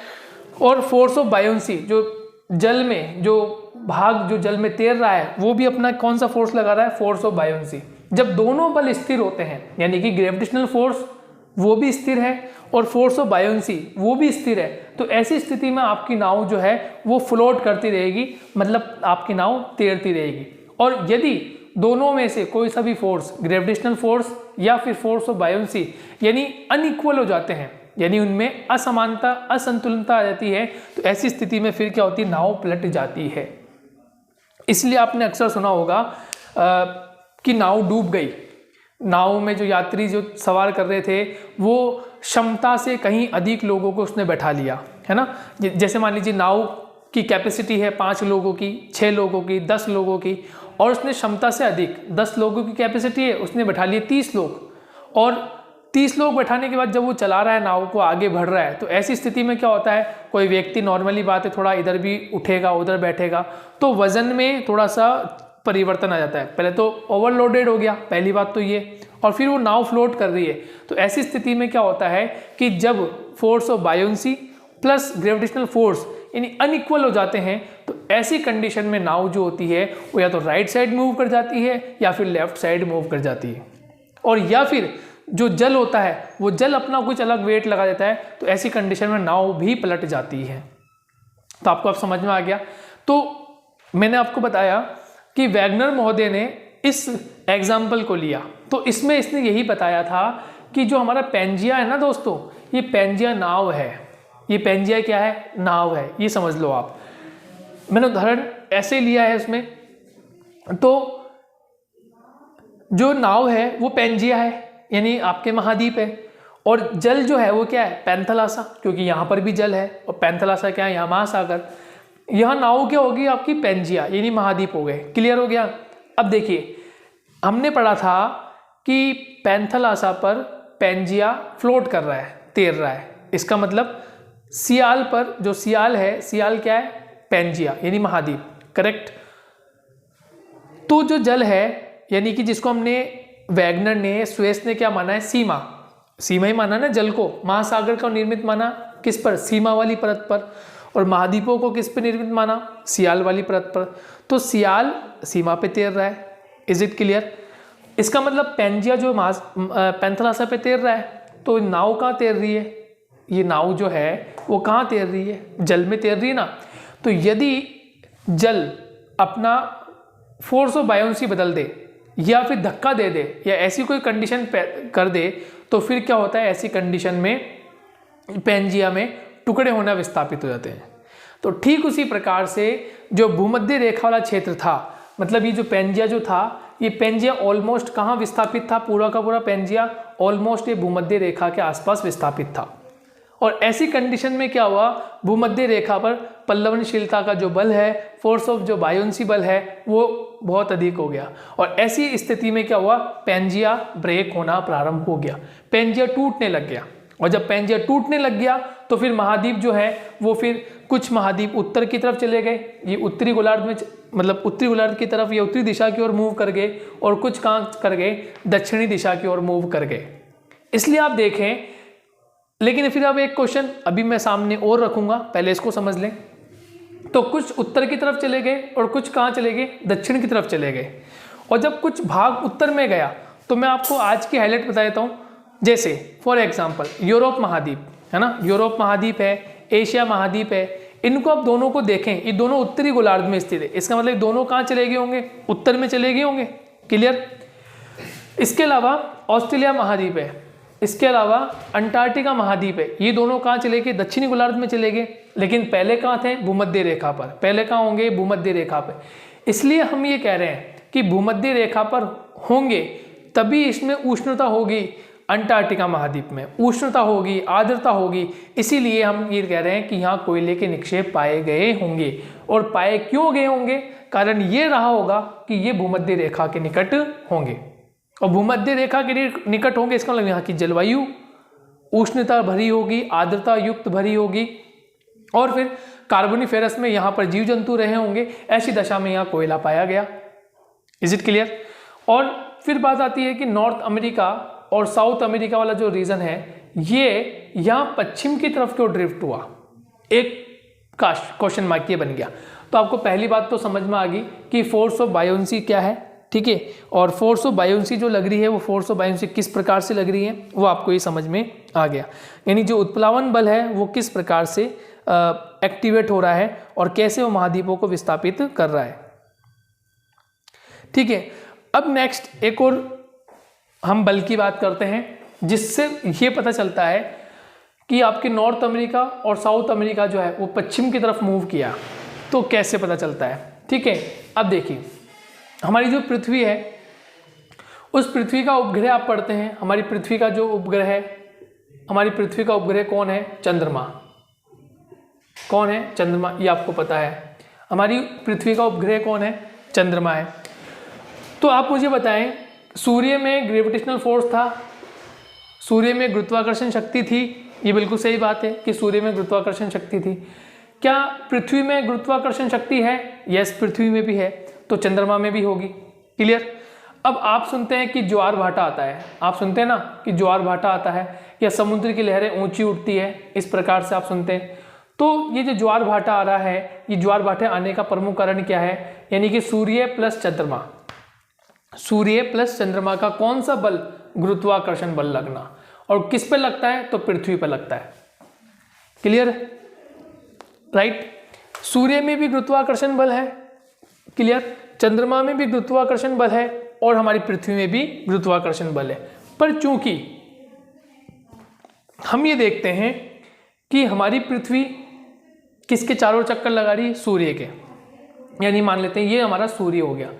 और फोर्स ऑफ बायोंसी, जो जल में जो भाग जो जल में तैर रहा है वो भी अपना कौन सा फोर्स लगा रहा है, फोर्स ऑफ बायोंसी। जब दोनों बल स्थिर होते हैं, यानी कि ग्रेविटेशनल फोर्स वो भी स्थिर है और फोर्स ऑफ बायोंसी वो भी स्थिर है, तो ऐसी स्थिति में आपकी नाव जो है वो फ्लोट करती रहेगी, मतलब आपकी नाव तैरती रहेगी। और यदि दोनों में से कोई सा भी फोर्स, ग्रेविटेशनल फोर्स या फिर फोर्स ऑफ बायोंसी, यानी अनइक्वल हो जाते हैं, यानी उनमें असमानता, असंतुलनता आ जाती है, तो ऐसी स्थिति में फिर क्या होती है, नाव पलट जाती है। इसलिए आपने अक्सर सुना होगा कि नाव डूब गई। नाव में जो यात्री जो सवार कर रहे थे वो क्षमता से कहीं अधिक लोगों को उसने बैठा लिया, है ना। जैसे मान लीजिए नाव की कैपेसिटी है 5 लोगों की, 6 लोगों की, 10 लोगों की, और उसने क्षमता से अधिक 10 लोगों की कैपेसिटी है, उसने बैठा लिए 30 लोग। और 30 लोग बैठाने के बाद जब वो चला रहा है, नाव को आगे बढ़ रहा है, तो ऐसी स्थिति में क्या होता है, कोई व्यक्ति नॉर्मली बात है थोड़ा इधर भी उठेगा उधर बैठेगा, तो वजन में थोड़ा सा परिवर्तन आ जाता है। पहले तो ओवरलोडेड हो गया, पहली बात तो ये, और फिर वो नाव फ्लोट कर रही है। तो ऐसी स्थिति में क्या होता है कि जब force of buoyancy plus gravitational force यानी अनइक्वल हो जाते हैं, तो ऐसी कंडीशन में नाव जो होती है वो या तो राइट साइड मूव कर जाती है या फिर लेफ्ट साइड मूव कर जाती है। और या फिर जो जल होता है वो जल अपना कुछ अलग वेट लगा देता है, तो ऐसी कंडीशन में नाव भी पलट जाती है। तो आपको अब समझ में आ गया। तो मैंने आपको बताया कि वैगनर महोदय ने इस एग्जाम्पल को लिया, तो इसमें इसने यही बताया था कि जो हमारा पेंजिया है ना दोस्तों, ये पेंजिया नाव है। ये पेंजिया क्या है, नाव है, ये समझ लो आप। मैंने उदाहरण ऐसे लिया है इसमें, तो जो नाव है वो पेंजिया है, यानी आपके महाद्वीप है, और जल जो है वो क्या है, पैंथलासा, क्योंकि यहाँ पर भी जल है, और पैंथलासा क्या है, यहाँ महासागर। यहाँ नाव क्या होगी आपकी, पेंजिया, यानी महाद्वीप हो गए। क्लियर हो गया। अब देखिए, हमने पढ़ा था कि पैंथलासा पर पेंजिया फ्लोट कर रहा है, तैर रहा है। इसका मतलब सियाल पर, जो सियाल है, सियाल क्या है, पैंजिया यानी महाद्वीप, करेक्ट। तो जो जल है यानी कि जिसको हमने वैगनर ने, स्वेस ने क्या माना है, सीमा ही माना ना जल को, महासागर का निर्मित माना किस पर, सीमा वाली परत पर, और महाद्वीपों को किस पर निर्मित माना, सियाल वाली परत पर। तो सियाल सीमा पे तैर रहा है, इज इट क्लियर। इसका मतलब पैंजिया जो पैंथलासा पे तैर रहा है, तो नाव कहाँ तैर रही है, ये नाव जो है वो कहाँ तैर रही है, जल में तैर रही है ना। तो यदि जल अपना फोर्स ऑफ बायोंसी बदल दे या फिर धक्का दे दे या ऐसी कोई कंडीशन कर दे, तो फिर क्या होता है, ऐसी कंडीशन में पैंजिया में टुकड़े होना विस्थापित हो जाते हैं। तो ठीक उसी प्रकार से जो भूमध्य रेखा वाला क्षेत्र था, मतलब ये जो पैंजिया जो था, ये पैंजिया ऑलमोस्ट कहाँ विस्थापित था, पूरा का पूरा पैंजिया ऑलमोस्ट ये भूमध्य रेखा के आसपास विस्थापित था। और ऐसी कंडीशन में क्या हुआ, भूमध्य रेखा पर पल्लवनशीलता का जो बल है, फोर्स ऑफ जो बायोंसी बल है, वो बहुत अधिक हो गया। और ऐसी स्थिति में क्या हुआ, पैंजिया ब्रेक होना प्रारंभ हो गया, पैंजिया टूटने लग गया। और जब पैंजिया टूटने लग गया तो फिर महाद्वीप जो है वो, फिर कुछ महाद्वीप उत्तर की तरफ चले गए, ये उत्तरी गोलार्ध में, मतलब उत्तरी गोलार्ध की तरफ या उत्तरी दिशा की ओर मूव कर गए, और कुछ कहाँ कर गए, दक्षिणी दिशा की ओर मूव कर गए। इसलिए आप देखें, लेकिन फिर अब एक क्वेश्चन अभी मैं सामने और रखूंगा, पहले इसको समझ लें। तो कुछ उत्तर की तरफ चले गए और कुछ कहाँ चले गए, दक्षिण की तरफ चले गए। और जब कुछ भाग उत्तर में गया तो मैं आपको आज की हाईलाइट बता देता हूँ। जैसे फॉर एग्जांपल यूरोप महाद्वीप है ना, यूरोप महाद्वीप है, एशिया महाद्वीप है, इनको आप दोनों को देखें, ये दोनों उत्तरी गोलार्ध में स्थित है। इसका मतलब दोनों कहाँ चले गए होंगे, उत्तर में चले गए होंगे, क्लियर। इसके अलावा ऑस्ट्रेलिया महाद्वीप है, इसके अलावा अंटार्कटिका महाद्वीप है, ये दोनों कहाँ चले गए, दक्षिणी गोलार्ध में चले गए। लेकिन पहले कहाँ थे, भूमध्य रेखा पर, पहले कहाँ होंगे, भूमध्य रेखा पर। इसलिए हम ये कह रहे हैं कि भूमध्य रेखा पर होंगे तभी इसमें उष्णता होगी, अंटार्कटिका महाद्वीप में उष्णता होगी, आर्द्रता होगी। इसीलिए हम ये कह रहे हैं कि यहाँ कोयले के निक्षेप पाए गए होंगे। और पाए क्यों गए होंगे, कारण ये रहा होगा कि ये भूमध्य रेखा के निकट होंगे। और भूमध्य रेखा के निकट होंगे, इसका मतलब यहाँ की जलवायु उष्णता भरी होगी, आर्द्रता युक्त भरी होगी, और फिर कार्बोनिफेरस में यहाँ पर जीव जंतु रहे होंगे। ऐसी दशा में यहाँ कोयला पाया गया। Is it clear. और फिर बात आती है कि नॉर्थ अमेरिका और साउथ अमेरिका वाला जो रीजन है, ये यहाँ पश्चिम की तरफ क्यों ड्रिफ्ट हुआ, एक क्वेश्चन मार्क ये बन गया। तो आपको पहली बात तो समझ में आ गई कि फोर्स ऑफ बायोंसी क्या है, ठीक है। और फोर्स ऑफ बायोंसी जो लग रही है, वो फोर्स ऑफ बायोंसी किस प्रकार से लग रही है, वो आपको ये समझ में आ गया। यानी जो उत्प्लावन बल है वो किस प्रकार से एक्टिवेट हो रहा है और कैसे वो महाद्वीपों को विस्थापित कर रहा है, ठीक है। अब नेक्स्ट एक और हम बल की बात करते हैं, जिससे ये पता चलता है कि आपके नॉर्थ अमेरिका और साउथ अमेरिका जो है वो पश्चिम की तरफ मूव किया। तो कैसे पता चलता है, ठीक है। अब देखिए, हमारी जो पृथ्वी है, उस पृथ्वी का उपग्रह आप पढ़ते हैं। हमारी पृथ्वी का जो उपग्रह है, हमारी पृथ्वी का उपग्रह कौन है, चंद्रमा। कौन है, चंद्रमा, ये आपको पता है। हमारी पृथ्वी का उपग्रह कौन है, चंद्रमा है। तो आप मुझे बताएं, सूर्य में ग्रेविटेशनल फोर्स था, सूर्य में गुरुत्वाकर्षण शक्ति थी, ये बिल्कुल सही बात है कि सूर्य में गुरुत्वाकर्षण शक्ति थी। क्या पृथ्वी में गुरुत्वाकर्षण शक्ति है, यस पृथ्वी में भी है, तो चंद्रमा में भी होगी, क्लियर। अब आप सुनते हैं कि ज्वार भाटा आता है, आप सुनते हैं ना कि ज्वार भाटा आता है या समुद्र की लहरें ऊंची उठती है, इस प्रकार से आप सुनते हैं। तो ये जो ज्वार भाटा आ रहा है, ये ज्वार भाटे आने का प्रमुख कारण क्या है, यानी कि सूर्य प्लस चंद्रमा, सूर्य प्लस चंद्रमा का कौन सा बल, गुरुत्वाकर्षण बल लगना। और किस पे लगता है, तो पृथ्वी पे लगता है, क्लियर, राइट। सूर्य में भी गुरुत्वाकर्षण बल है, क्लियर, चंद्रमा में भी गुरुत्वाकर्षण बल है, और हमारी पृथ्वी में भी गुरुत्वाकर्षण बल है। पर चूंकि हम ये देखते हैं कि हमारी पृथ्वी किसके चारों चक्कर लगा रही है, सूर्य के, यानी मान लेते हैं ये हमारा सूर्य हो गया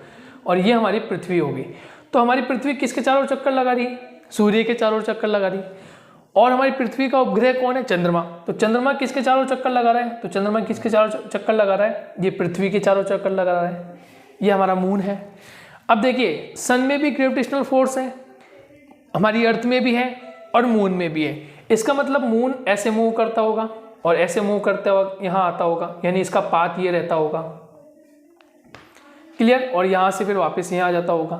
और ये हमारी पृथ्वी होगी। तो हमारी पृथ्वी किसके चारों चक्कर लगा रही है, सूर्य के चारों चक्कर लगा रही है। और हमारी पृथ्वी का उपग्रह कौन है, चंद्रमा। तो चंद्रमा किसके चारों चक्कर लगा रहा है, तो चंद्रमा किसके चारों चक्कर लगा रहा है, ये पृथ्वी के चारों चक्कर लगा रहा है, ये हमारा मून है। अब देखिए, सन में भी ग्रेविटेशनल फोर्स है, हमारी अर्थ में भी है और मून में भी है। इसका मतलब मून ऐसे मूव करता होगा, और ऐसे मूव करते वक्त यहाँ आता होगा, यानी इसका पाथ ये रहता होगा, क्लियर। और यहाँ से फिर वापस यहाँ आ जाता होगा।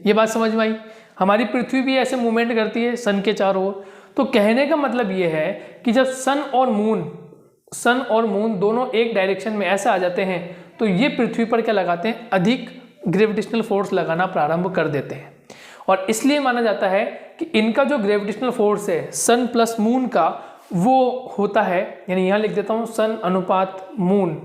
ये बात समझ में आई। हमारी पृथ्वी भी ऐसे मूवमेंट करती है सन के चारों ओर। तो कहने का मतलब ये है कि जब सन और मून दोनों एक डायरेक्शन में ऐसे आ जाते हैं तो ये पृथ्वी पर क्या लगाते हैं, अधिक ग्रेविटेशनल फोर्स लगाना प्रारंभ कर देते हैं। और इसलिए माना जाता है कि इनका जो ग्रेविटेशनल फोर्स है सन प्लस मून का, वो होता है, यानी यहाँ लिख देता हूँ सन अनुपात मून,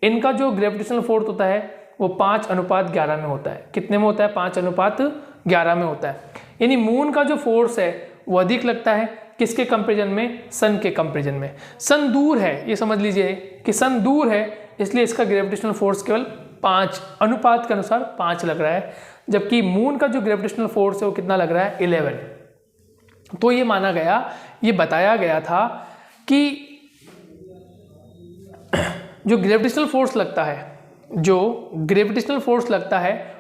इनका जो ग्रेविटेशनल फोर्स होता है वो 5:11 में होता है। कितने में होता है? 5:11 में होता है। यानी मून का जो फोर्स है वो अधिक लगता है किसके कंपेरिजन में? सन के कंपेरिजन में। सन दूर है, ये समझ लीजिए कि सन दूर है, इसलिए इसका ग्रेविटेशनल फोर्स केवल 5 अनुपात के अनुसार 5 लग रहा है, जबकि मून का जो ग्रेविटेशनल फोर्स है वो कितना लग रहा है? 11। तो ये माना गया, ये बताया गया था कि जो ग्रेविटेशनल फोर्स लगता है,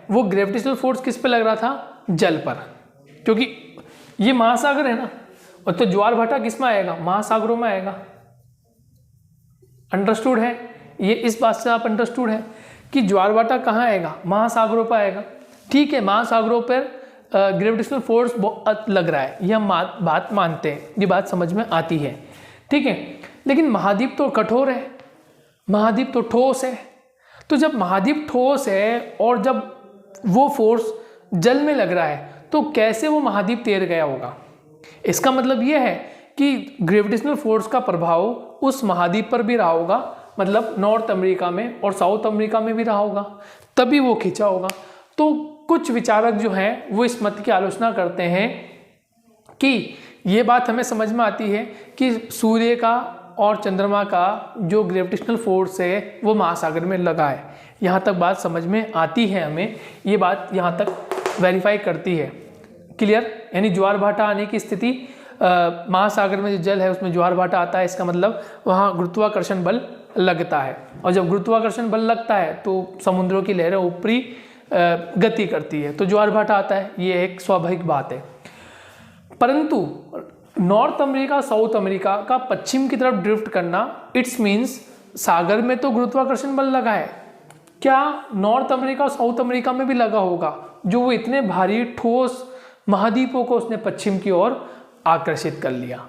वो ग्रेविटेशनल फोर्स किस पे लग रहा था? जल पर, क्योंकि ये महासागर है ना, और तो ज्वार भाटा किस में आएगा? महासागरों में आएगा। अंडरस्टूड है ये? इस बात से आप अंडरस्टूड है कि ज्वार भाटा कहाँ आएगा? महासागरों पर आएगा। ठीक है, महासागरों पर ग्रेविटेशनल फोर्स बहुत लग रहा है, ये हम बात मानते हैं, ये बात समझ में आती है। ठीक है, लेकिन महाद्वीप तो कठोर है, महाद्वीप तो ठोस है। तो जब महाद्वीप ठोस है और जब वो फोर्स जल में लग रहा है तो कैसे वो महाद्वीप तैर गया होगा? इसका मतलब ये है कि ग्रेविटेशनल फोर्स का प्रभाव उस महाद्वीप पर भी रहा होगा, मतलब नॉर्थ अमेरिका में और साउथ अमेरिका में भी रहा होगा, तभी वो खींचा होगा। तो कुछ विचारक जो हैं वो इस मत की आलोचना करते हैं कि ये बात हमें समझ में आती है कि सूर्य का और चंद्रमा का जो ग्रेविटेशनल फोर्स है वो महासागर में लगा है। यहाँ तक बात समझ में आती है हमें, ये बात यहाँ तक वेरीफाई करती है। क्लियर? यानी ज्वार भाटा आने की स्थिति, महासागर में जो जल है उसमें ज्वार भाटा आता है, इसका मतलब वहाँ गुरुत्वाकर्षण बल लगता है, और जब गुरुत्वाकर्षण बल लगता है तो समुद्रों की लहरें ऊपरी गति करती है, तो ज्वार भाटा आता है। ये एक स्वाभाविक बात है। परंतु नॉर्थ अमेरिका साउथ अमेरिका का पश्चिम की तरफ ड्रिफ्ट करना, इट्स मीन्स सागर में तो गुरुत्वाकर्षण बल लगा है, क्या नॉर्थ अमेरिका और साउथ अमेरिका में भी लगा होगा, जो वो इतने भारी ठोस महाद्वीपों को उसने पश्चिम की ओर आकर्षित कर लिया?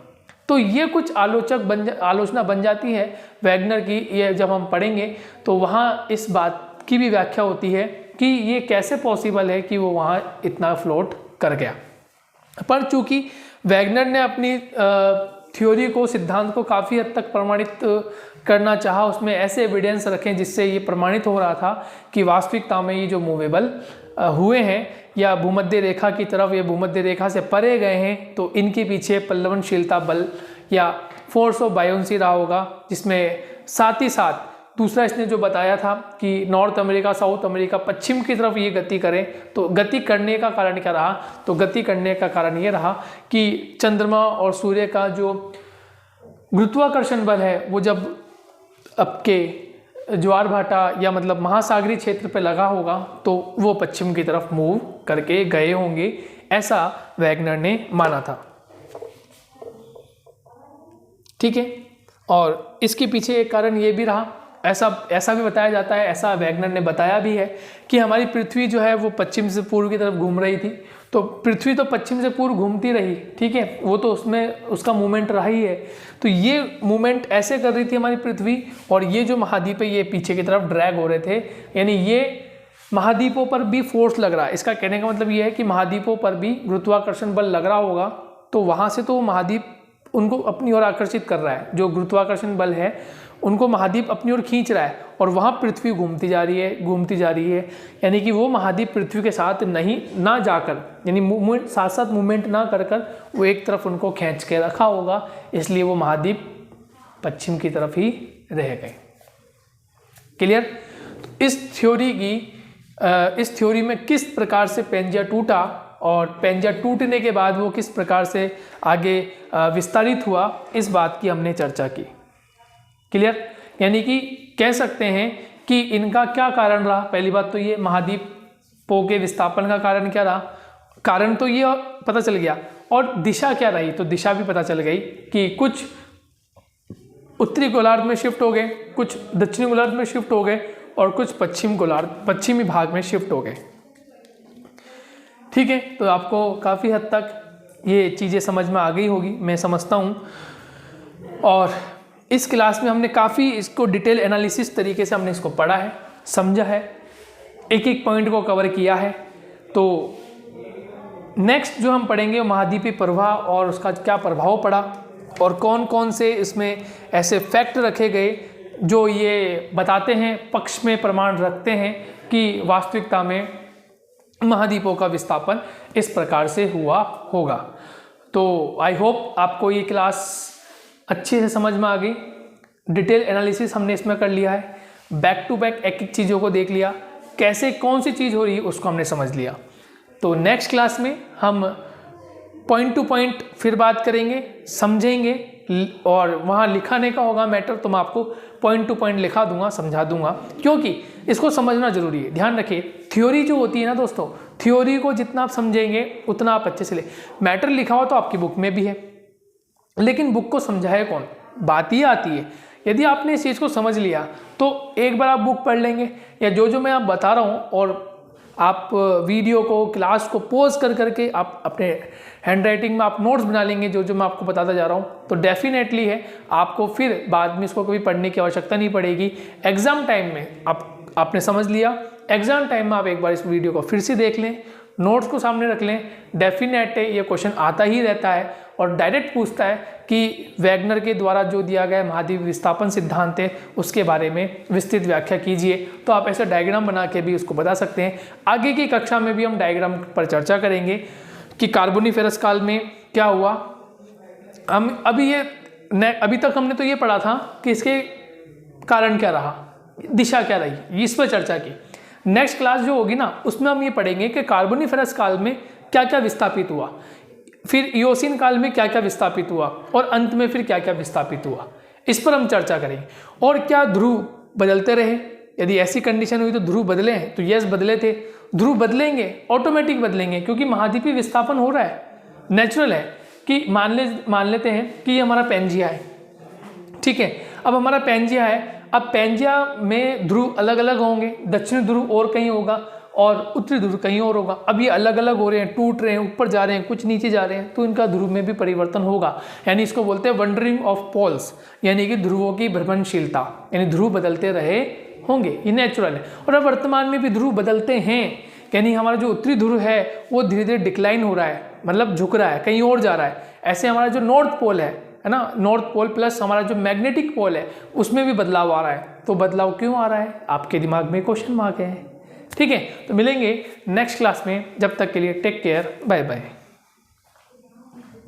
तो ये कुछ आलोचना बन जाती है वैगनर की। ये जब हम पढ़ेंगे तो वहाँ इस बात की भी व्याख्या होती है कि ये कैसे पॉसिबल है कि वो वहाँ इतना फ्लोट कर गया। पर चूंकि वैगनर ने अपनी थ्योरी को, सिद्धांत को काफ़ी हद तक प्रमाणित करना चाहा, उसमें ऐसे एविडेंस रखें जिससे ये प्रमाणित हो रहा था कि वास्तविकता में ये जो मूवेबल हुए हैं या भूमध्य रेखा की तरफ या भूमध्य रेखा से परे गए हैं, तो इनके पीछे पल्लवनशीलता बल या फोर्स ऑफ बायोन्सी रहा होगा, जिसमें साथ ही साथ दूसरा इसने जो बताया था कि नॉर्थ अमेरिका साउथ अमेरिका पश्चिम की तरफ ये गति करें, तो गति करने का कारण क्या रहा? तो गति करने का कारण ये रहा कि चंद्रमा और सूर्य का जो गुरुत्वाकर्षण बल है वो जब आपके ज्वार भाटा या मतलब महासागरीय क्षेत्र पे लगा होगा तो वो पश्चिम की तरफ मूव करके गए होंगे, ऐसा वैगनर ने माना था। ठीक है, और इसके पीछे एक कारण ये भी रहा, ऐसा भी बताया जाता है, ऐसा वैगनर ने बताया भी है कि हमारी पृथ्वी जो है वो पश्चिम से पूर्व की तरफ घूम रही थी। तो पृथ्वी तो पश्चिम से पूर्व घूमती रही, ठीक है, वो तो उसमें उसका मूवमेंट रहा ही है। तो ये मूवमेंट ऐसे कर रही थी हमारी पृथ्वी, और ये जो महाद्वीप है ये पीछे की तरफ ड्रैग हो रहे थे, यानी ये महाद्वीपों पर भी फोर्स लग रहा है। इसका कहने का मतलब ये है कि महाद्वीपों पर भी गुरुत्वाकर्षण बल लग रहा होगा, तो वहाँ से तो महाद्वीप उनको अपनी ओर आकर्षित कर रहा है, जो गुरुत्वाकर्षण बल है उनको महाद्वीप अपनी ओर खींच रहा है, और वहाँ पृथ्वी घूमती जा रही है, यानी कि वो महाद्वीप पृथ्वी के साथ ना जाकर, यानी मूवमेंट साथ साथ मूवमेंट ना कर वो एक तरफ उनको खींच के रखा होगा, इसलिए वो महाद्वीप पश्चिम की तरफ ही रह गए। क्लियर? इस थ्योरी में किस प्रकार से पेंजिया टूटा और पेंजिया टूटने के बाद वो किस प्रकार से आगे विस्तारित हुआ, इस बात की हमने चर्चा की। क्लियर? यानी कि कह सकते हैं कि इनका क्या कारण रहा। पहली बात तो ये महाद्वीपों के विस्थापन का कारण क्या रहा, कारण तो ये पता चल गया, और दिशा क्या रही, तो दिशा भी पता चल गई कि कुछ उत्तरी गोलार्ध में शिफ्ट हो गए, कुछ दक्षिणी गोलार्ध में शिफ्ट हो गए और कुछ पश्चिमी भाग में शिफ्ट हो गए। ठीक है, तो आपको काफ़ी हद तक ये चीज़ें समझ में आ गई होगी, मैं समझता हूँ। और इस क्लास में हमने काफ़ी इसको डिटेल एनालिसिस तरीके से हमने इसको पढ़ा है, समझा है, एक एक पॉइंट को कवर किया है। तो नेक्स्ट जो हम पढ़ेंगे वो महाद्वीपीय प्रवाह और उसका क्या प्रभाव पड़ा और कौन कौन से इसमें ऐसे फैक्ट रखे गए जो ये बताते हैं, पक्ष में प्रमाण रखते हैं कि वास्तविकता में महाद्वीपों का विस्थापन इस प्रकार से हुआ होगा। तो आई होप आपको ये क्लास अच्छे से समझ में आ गई। डिटेल एनालिसिस हमने इसमें कर लिया है, बैक टू बैक एक एक चीज़ों को देख लिया, कैसे कौन सी चीज़ हो रही है उसको हमने समझ लिया। तो नेक्स्ट क्लास में हम पॉइंट टू पॉइंट फिर बात करेंगे, समझेंगे, और वहाँ लिखाने का होगा मैटर तो मैं आपको पॉइंट टू पॉइंट लिखा दूंगा, समझा दूंगा, क्योंकि इसको समझना जरूरी है। ध्यान रखिए, थ्योरी जो होती है ना दोस्तों, थ्योरी को जितना आप समझेंगे उतना आप अच्छे से ले। मैटर लिखा हुआ तो आपकी बुक में भी है, लेकिन बुक को समझाए कौन, बात ये आती है। यदि आपने इस चीज़ को समझ लिया तो एक बार आप बुक पढ़ लेंगे, या जो मैं आप बता रहा हूँ, और आप वीडियो को, क्लास को पॉज कर करके आप अपने हैंड राइटिंग में आप नोट्स बना लेंगे जो मैं आपको बताता जा रहा हूँ, तो डेफिनेटली है आपको फिर बाद में इसको कभी पढ़ने की आवश्यकता नहीं पड़ेगी। एग्ज़ाम टाइम में आपने समझ लिया, एग्ज़ाम टाइम में आप एक बार इस वीडियो को फिर से देख लें, नोट्स को सामने रख लें। डेफिनेट है ये क्वेश्चन आता ही रहता है और डायरेक्ट पूछता है कि वैगनर के द्वारा जो दिया गया महाद्वीप विस्थापन सिद्धांत है उसके बारे में विस्तृत व्याख्या कीजिए। तो आप ऐसा डायग्राम बना के भी उसको बता सकते हैं। आगे की कक्षा में भी हम डायग्राम पर चर्चा करेंगे कि कार्बोनिफेरस काल में क्या हुआ। हम अभी तक हमने तो ये पढ़ा था कि इसके कारण क्या रहा, दिशा क्या रही, इस पर चर्चा की। नेक्स्ट क्लास जो होगी ना, उसमें हम ये पढ़ेंगे कि कार्बोनिफेरस काल में क्या क्या विस्थापित हुआ, फिर इओसिन काल में क्या क्या विस्थापित हुआ, और अंत में फिर क्या क्या विस्थापित हुआ। इस पर हम चर्चा करेंगे। और क्या ध्रुव बदलते रहे, यदि ऐसी कंडीशन हुई तो ध्रुव बदले हैं, तो यस बदले थे। ध्रुव बदलेंगे, ऑटोमेटिक बदलेंगे, क्योंकि महाद्वीपीय विस्थापन हो रहा है, नेचुरल है। कि मान लेते हैं कि ये हमारा पेंजिया है, ठीक है। अब हमारा पेंजिया है, अब पेंजिया में ध्रुव अलग अलग होंगे, दक्षिणी ध्रुव और कहीं होगा और उत्तरी ध्रुव कहीं और होगा। अब ये अलग अलग हो रहे हैं, टूट रहे हैं, ऊपर जा रहे हैं, कुछ नीचे जा रहे हैं, तो इनका ध्रुव में भी परिवर्तन होगा। यानी इसको बोलते हैं वंडरिंग ऑफ पोल्स, यानी कि ध्रुवों की भ्रमणशीलता, यानी ध्रुव बदलते रहे होंगे, ये नेचुरल है। और अब वर्तमान में भी ध्रुव बदलते हैं, यानी हमारा जो उत्तरी ध्रुव है वो धीरे धीरे डिक्लाइन हो रहा है, मतलब झुक रहा है, कहीं और जा रहा है। ऐसे हमारा जो नॉर्थ पोल है ना, नॉर्थ पोल प्लस हमारा जो मैग्नेटिक पोल है उसमें भी बदलाव आ रहा है। तो बदलाव क्यों आ रहा है, आपके दिमाग में क्वेश्चन मार्क है। ठीक है, तो मिलेंगे नेक्स्ट क्लास में, जब तक के लिए टेक केयर, बाय बाय।